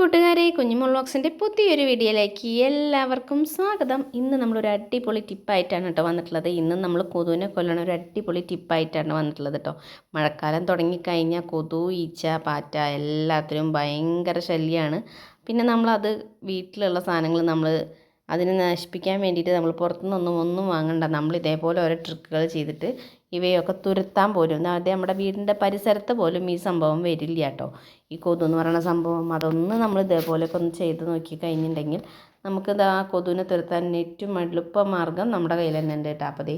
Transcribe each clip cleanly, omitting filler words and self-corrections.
കൂട്ടുകാരെ കുഞ്ഞുമോൾ വ്ളോഗ്സിൻ്റെ പുതിയൊരു വീഡിയോയിലേക്ക് എല്ലാവർക്കും സ്വാഗതം. ഇന്ന് നമ്മളൊരു അടിപൊളി ടിപ്പായിട്ടാണ് കേട്ടോ വന്നിട്ടുള്ളത്. ഇന്ന് നമ്മൾ കൊതുവിനെ കൊല്ലണ ഒരു അടിപൊളി ടിപ്പായിട്ടാണ് വന്നിട്ടുള്ളത് കേട്ടോ. മഴക്കാലം തുടങ്ങിക്കഴിഞ്ഞാൽ കൊതു, ഈച്ച, പാറ്റ എല്ലാത്തിനും ഭയങ്കര ശല്യമാണ്. പിന്നെ നമ്മളത് വീട്ടിലുള്ള സാധനങ്ങൾ അതിനെ നശിപ്പിക്കാൻ വേണ്ടിയിട്ട് നമ്മൾ പുറത്തുനിന്നൊന്നും ഒന്നും വാങ്ങണ്ട. നമ്മൾ ഇതേപോലെ ഓരോ ട്രിക്കുകൾ ചെയ്തിട്ട് ഇവയൊക്കെ തുരത്താൻ പോലും അത് നമ്മുടെ വീടിൻ്റെ പരിസരത്ത് പോലും ഈ സംഭവം വരില്ല കേട്ടോ. ഈ കൊതു എന്ന് പറയുന്ന സംഭവം അതൊന്ന് നമ്മൾ ഇതേപോലെയൊക്കെ ഒന്ന് ചെയ്ത് നോക്കി കഴിഞ്ഞിട്ടുണ്ടെങ്കിൽ നമുക്കിത് ആ കൊതുവിനെ തുരത്താൻ ഏറ്റവും എളുപ്പ മാർഗ്ഗം നമ്മുടെ കയ്യിൽ തന്നെ ഉണ്ട് കേട്ടോ. അപ്പോൾ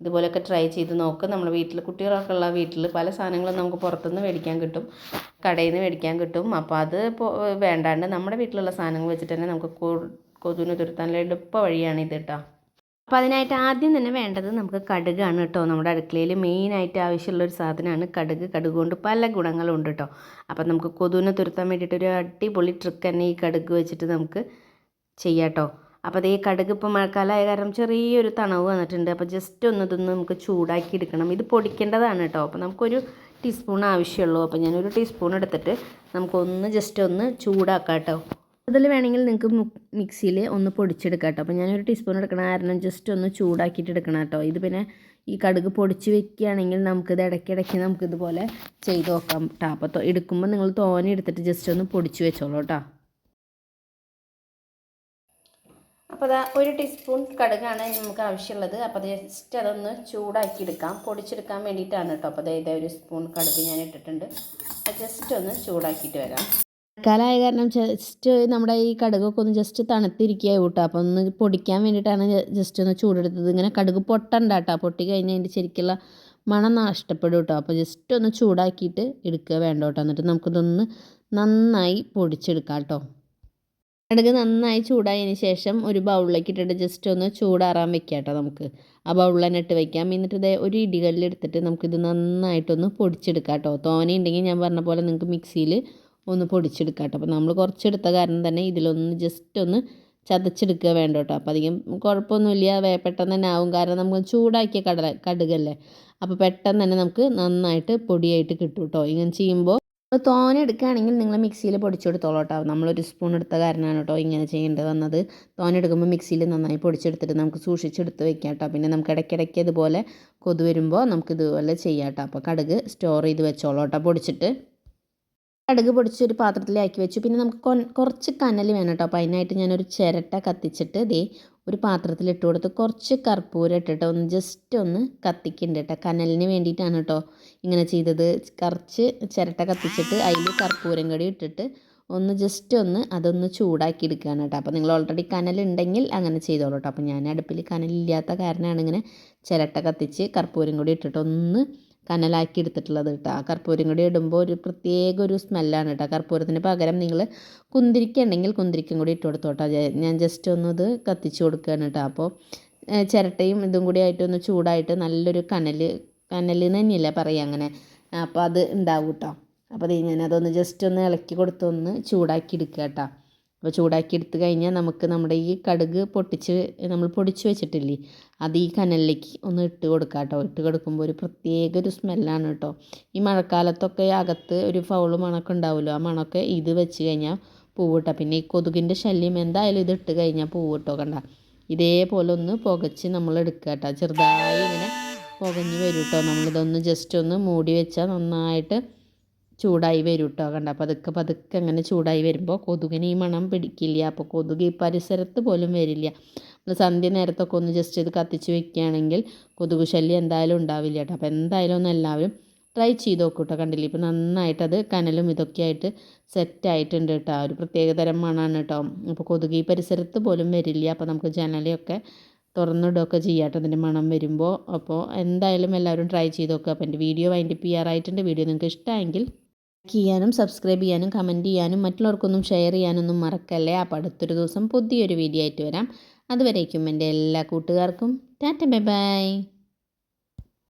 ഇതുപോലെയൊക്കെ ട്രൈ ചെയ്ത് നോക്ക്. നമ്മുടെ വീട്ടിൽ കുട്ടികളൊക്കെ ഉള്ള വീട്ടിൽ പല സാധനങ്ങളും നമുക്ക് പുറത്തുനിന്ന് മേടിക്കാൻ കിട്ടും, കടയിൽ നിന്ന് മേടിക്കാൻ കിട്ടും. അപ്പോൾ അത് വേണ്ടാണ്ട് നമ്മുടെ വീട്ടിലുള്ള സാധനങ്ങൾ വെച്ചിട്ട് തന്നെ നമുക്ക് കൊതുവിനെ തുരത്താനുള്ള എളുപ്പ വഴിയാണ് ഇത് കേട്ടോ. അപ്പോൾ അതിനായിട്ട് ആദ്യം തന്നെ വേണ്ടത് നമുക്ക് കടുകാണ് കേട്ടോ. നമ്മുടെ അടുക്കളയിൽ മെയിനായിട്ട് ആവശ്യമുള്ളൊരു സാധനമാണ് കടുക്. കടുക് കൊണ്ട് പല ഗുണങ്ങളുണ്ട് കേട്ടോ. അപ്പോൾ നമുക്ക് കൊതുവിനെ തുരത്താൻ വേണ്ടിയിട്ടൊരു അടിപൊളി ട്രിക്ക് തന്നെ ഈ കടുക് വെച്ചിട്ട് നമുക്ക് ചെയ്യാം കേട്ടോ. അപ്പോൾ ഈ കടുക് ഇപ്പോൾ മഴക്കാലമായ കാരണം ചെറിയൊരു തണവ് വന്നിട്ടുണ്ട്. അപ്പോൾ ജസ്റ്റ് ഇതൊന്ന് നമുക്ക് ചൂടാക്കി എടുക്കണം. ഇത് പൊടിക്കേണ്ടതാണ് കേട്ടോ. അപ്പോൾ നമുക്കൊരു ടീസ്പൂൺ ആവശ്യമുള്ളൂ. അപ്പോൾ ഞാനൊരു ടീസ്പൂൺ എടുത്തിട്ട് നമുക്കൊന്ന് ജസ്റ്റ് ഒന്ന് ചൂടാക്കാം കേട്ടോ. അതിൽ വേണമെങ്കിൽ നിങ്ങൾക്ക് മിക്സിയിൽ ഒന്ന് പൊടിച്ചെടുക്കാം കേട്ടോ. അപ്പോൾ ഞാനൊരു ടീസ്പൂൺ എടുക്കണം കാരണം ജസ്റ്റ് ഒന്ന് ചൂടാക്കിയിട്ട് എടുക്കണം കേട്ടോ. ഇത് പിന്നെ ഈ കടുക് പൊടിച്ച് വെക്കുകയാണെങ്കിൽ നമുക്കിത് ഇടയ്ക്കിടയ്ക്ക് നമുക്കിതുപോലെ ചെയ്ത് നോക്കാം കേട്ടോ. അപ്പോൾ എടുക്കുമ്പോൾ നിങ്ങൾ തോനെ എടുത്തിട്ട് ജസ്റ്റ് ഒന്ന് പൊടിച്ച് വെച്ചോളൂ കേട്ടോ. അപ്പോൾ അതാ ഒരു ടീസ്പൂൺ കടുകാണ് നമുക്ക് ആവശ്യമുള്ളത്. അപ്പോൾ ജസ്റ്റ് അതൊന്ന് ചൂടാക്കി എടുക്കാം, പൊടിച്ചെടുക്കാൻ വേണ്ടിയിട്ടാണ് കേട്ടോ. അപ്പോൾ ഇതേ ഒരു സ്പൂൺ കടുക് ഞാൻ ഇട്ടിട്ടുണ്ട്. ജസ്റ്റ് ഒന്ന് ചൂടാക്കിയിട്ട് വരാം. മഴക്കാലമായ കാരണം ജസ്റ്റ് നമ്മുടെ ഈ കടുകൊക്കെ ഒന്ന് ജസ്റ്റ് തണുത്തിരിക്കുക കൂട്ടോ. അപ്പോൾ ഒന്ന് പൊടിക്കാൻ വേണ്ടിയിട്ടാണ് ജസ്റ്റ് ഒന്ന് ചൂടെടുത്തത്. ഇങ്ങനെ കടുക് പൊട്ടണ്ട കേട്ടോ. പൊട്ടി കഴിഞ്ഞാൽ അതിൻ്റെ ശരിക്കുള്ള മണം നഷ്ടപ്പെടും കേട്ടോ. അപ്പോൾ ജസ്റ്റ് ഒന്ന് ചൂടാക്കിയിട്ട് എടുക്കുക വേണ്ട കേട്ടോ. എന്നിട്ട് നമുക്കിതൊന്ന് നന്നായി പൊടിച്ചെടുക്കാം കേട്ടോ. കടുക് നന്നായി ചൂടായതിന് ശേഷം ഒരു ബൗളിലേക്ക് ഇട്ടിട്ട് ജസ്റ്റ് ഒന്ന് ചൂടാറാൻ വെക്കാം കേട്ടോ. നമുക്ക് ആ ബൗളിൽ തന്നെ ഇട്ട് വയ്ക്കാം. എന്നിട്ട് ഇതേ ഒരു ഇടികല്ലിലെടുത്തിട്ട് നമുക്കിത് നന്നായിട്ടൊന്ന് പൊടിച്ചെടുക്കാം കേട്ടോ. തോനെ ഉണ്ടെങ്കിൽ ഞാൻ പറഞ്ഞ പോലെ നിങ്ങൾക്ക് മിക്സിയിൽ ഒന്ന് പൊടിച്ചെടുക്കാം കേട്ടോ. അപ്പോൾ നമ്മൾ കുറച്ചെടുത്ത കാരണം തന്നെ ഇതിലൊന്ന് ജസ്റ്റ് ഒന്ന് ചതച്ചെടുക്കുക വേണ്ട കേട്ടോ. അപ്പോൾ അധികം കുഴപ്പമൊന്നുമില്ല, പെട്ടെന്ന് തന്നെ ആവും. കാരണം നമുക്ക് ചൂടാക്കിയ കടുകല്ലേ. അപ്പോൾ പെട്ടെന്ന് തന്നെ നമുക്ക് നന്നായിട്ട് പൊടിയായിട്ട് കിട്ടും കേട്ടോ. ഇങ്ങനെ ചെയ്യുമ്പോൾ തോനെ എടുക്കുകയാണെങ്കിൽ നിങ്ങൾ മിക്സിയിൽ പൊടിച്ചെടുത്തോളൂ കേട്ടോ. നമ്മളൊരു സ്പൂൺ എടുത്ത കാരണമാണ് കേട്ടോ ഇങ്ങനെ ചെയ്യേണ്ടി വന്നത്. തോനെ എടുക്കുമ്പോൾ മിക്സിയിൽ നന്നായി പൊടിച്ചെടുത്തിട്ട് നമുക്ക് സൂക്ഷിച്ചെടുത്ത് വെക്കാം കേട്ടോ. പിന്നെ നമുക്ക് ഇടയ്ക്കിടയ്ക്ക് ഇതുപോലെ കൊതു വരുമ്പോൾ നമുക്കിതുപോലെ ചെയ്യാം കേട്ടോ. അപ്പോൾ കടുക് സ്റ്റോർ ചെയ്ത് വെച്ചോളൂ കേട്ടോ പൊടിച്ചിട്ട്. കടുക് പൊടിച്ചൊരു പാത്രത്തിലാക്കി വെച്ചു. പിന്നെ നമുക്ക് കുറച്ച് കനൽ വേണം കേട്ടോ. അപ്പോൾ അതിനായിട്ട് ഞാനൊരു ചിരട്ട കത്തിച്ചിട്ട് ഒരു പാത്രത്തിലിട്ട് കൊടുത്ത് കുറച്ച് കർപ്പൂരം ഇട്ടിട്ട് ഒന്ന് ജസ്റ്റ് ഒന്ന് കത്തിക്കുന്നുണ്ട് കേട്ടോ. കനലിന് വേണ്ടിയിട്ടാണ് കേട്ടോ ഇങ്ങനെ ചെയ്തത്. കുറച്ച് ചിരട്ട കത്തിച്ചിട്ട് അതിൽ കർപ്പൂരം കൂടി ഇട്ടിട്ട് ഒന്ന് ജസ്റ്റ് അതൊന്ന് ചൂടാക്കി എടുക്കുകയാണ് കേട്ടോ. അപ്പോൾ നിങ്ങൾ ഓൾറെഡി കനലുണ്ടെങ്കിൽ അങ്ങനെ ചെയ്തോളൂ കേട്ടോ. അപ്പോൾ ഞാൻ അടുപ്പിൽ കനലില്ലാത്ത കാരണമാണ് ഇങ്ങനെ ചിരട്ട കത്തിച്ച് കർപ്പൂരം കൂടി ഇട്ടിട്ട് ഒന്ന് കനലാക്കി എടുത്തിട്ടുള്ളത് കേട്ടോ. ആ കർപ്പൂരം കൂടി ഇടുമ്പോൾ ഒരു പ്രത്യേക ഒരു സ്മെല്ലാണ് കേട്ടോ. കർപ്പൂരത്തിന് പകരം നിങ്ങൾ കുന്തിരിക്ക ഉണ്ടെങ്കിൽ കുന്തിരിക്കും കൂടി ഇട്ട് കൊടുത്തോട്ടോ. ഞാൻ ജസ്റ്റ് ഇത് കത്തിച്ച് കൊടുക്കുകയാണ് കേട്ടോ. അപ്പോൾ ചിരട്ടയും ഇതും കൂടി ആയിട്ടൊന്ന് ചൂടായിട്ട് നല്ലൊരു കനൽ തന്നെയല്ല പറയുക അങ്ങനെ. അപ്പോൾ അത് ഉണ്ടാവും കേട്ടോ. അപ്പോൾ ഞാനതൊന്ന് ജസ്റ്റ് ഒന്ന് ഇളക്കി കൊടുത്തൊന്ന് ചൂടാക്കി എടുക്കുക കേട്ടോ. അപ്പോൾ ചൂടാക്കി എടുത്ത് കഴിഞ്ഞാൽ നമുക്ക് നമ്മുടെ ഈ കടുക് നമ്മൾ പൊടിച്ച് വെച്ചിട്ടില്ലേ അത് ഈ കനലിലേക്ക് ഒന്ന് ഇട്ട് കൊടുക്കാം കേട്ടോ. ഇട്ട് കൊടുക്കുമ്പോൾ ഒരു പ്രത്യേക ഒരു സ്മെല്ലാണ് കേട്ടോ. ഈ മഴക്കാലത്തൊക്കെ അകത്ത് ഒരു ഫൗള് മണമൊക്കെ ഉണ്ടാവുമല്ലോ, ആ മണമൊക്കെ ഇത് വെച്ച് കഴിഞ്ഞാൽ പൂവ് കേട്ടോ. പിന്നെ ഈ കൊതുകിൻ്റെ ശല്യം എന്തായാലും ഇത് ഇട്ട് കഴിഞ്ഞാൽ പൂവ് കേട്ടോ. കണ്ട ഇതേപോലെ ഒന്ന് പുകച്ച് നമ്മൾ എടുക്കുക കേട്ടോ. ചെറുതായി ഇങ്ങനെ പുകഞ്ഞ് വരും കേട്ടോ. നമ്മളിതൊന്ന് ജസ്റ്റ് ഒന്ന് മൂടി വെച്ചാൽ നന്നായിട്ട് ചൂടായി വരും കേട്ടോ. കണ്ട പതുക്കെ അങ്ങനെ ചൂടായി വരുമ്പോൾ കൊതുകിന് ഈ മണം പിടിക്കില്ല. അപ്പോൾ കൊതുക് ഈ പരിസരത്ത് പോലും വരില്ല. നമ്മൾ സന്ധ്യ നേരത്തൊക്കെ ഒന്ന് ജസ്റ്റ് ഇത് കത്തിച്ച് വെക്കുകയാണെങ്കിൽ കൊതുക് ശല്യം എന്തായാലും ഉണ്ടാവില്ല കേട്ടോ. അപ്പോൾ എന്തായാലും ഒന്ന് എല്ലാവരും ട്രൈ ചെയ്ത് നോക്കൂ കേട്ടോ. കണ്ടില്ലേ ഇപ്പോൾ നന്നായിട്ടത് കനലും ഇതൊക്കെ ആയിട്ട് സെറ്റായിട്ടുണ്ട് കേട്ടോ. ഒരു പ്രത്യേകതരം മണമാണ് കേട്ടോ. അപ്പോൾ കൊതുക് ഈ പരിസരത്ത് പോലും വരില്ല. അപ്പോൾ നമുക്ക് ജനലൊക്കെ തുറന്നിടുകയൊക്കെ ചെയ്യാം കേട്ടോ അതിൻ്റെ മണം വരുമ്പോൾ. അപ്പോൾ എന്തായാലും എല്ലാവരും ട്രൈ ചെയ്ത് നോക്കുക. അപ്പോൾ എൻ്റെ വീഡിയോ വൈൻഡപ്പ് ചെയ്യാറായിട്ടുണ്ട്. വീഡിയോ നിങ്ങൾക്ക് ഇഷ്ടമെങ്കിൽ ലൈക്ക് ചെയ്യാനും സബ്സ്ക്രൈബ് ചെയ്യാനും കമൻറ്റ് ചെയ്യാനും മറ്റുള്ളവർക്കൊന്നും ഷെയർ ചെയ്യാനൊന്നും മറക്കല്ലേ. അപ്പോൾ അടുത്തൊരു ദിവസം പുതിയൊരു വീഡിയോ ആയിട്ട് വരാം. അതുവരേക്കും എൻ്റെ എല്ലാ കൂട്ടുകാർക്കും ടാറ്റ ബൈ ബൈ.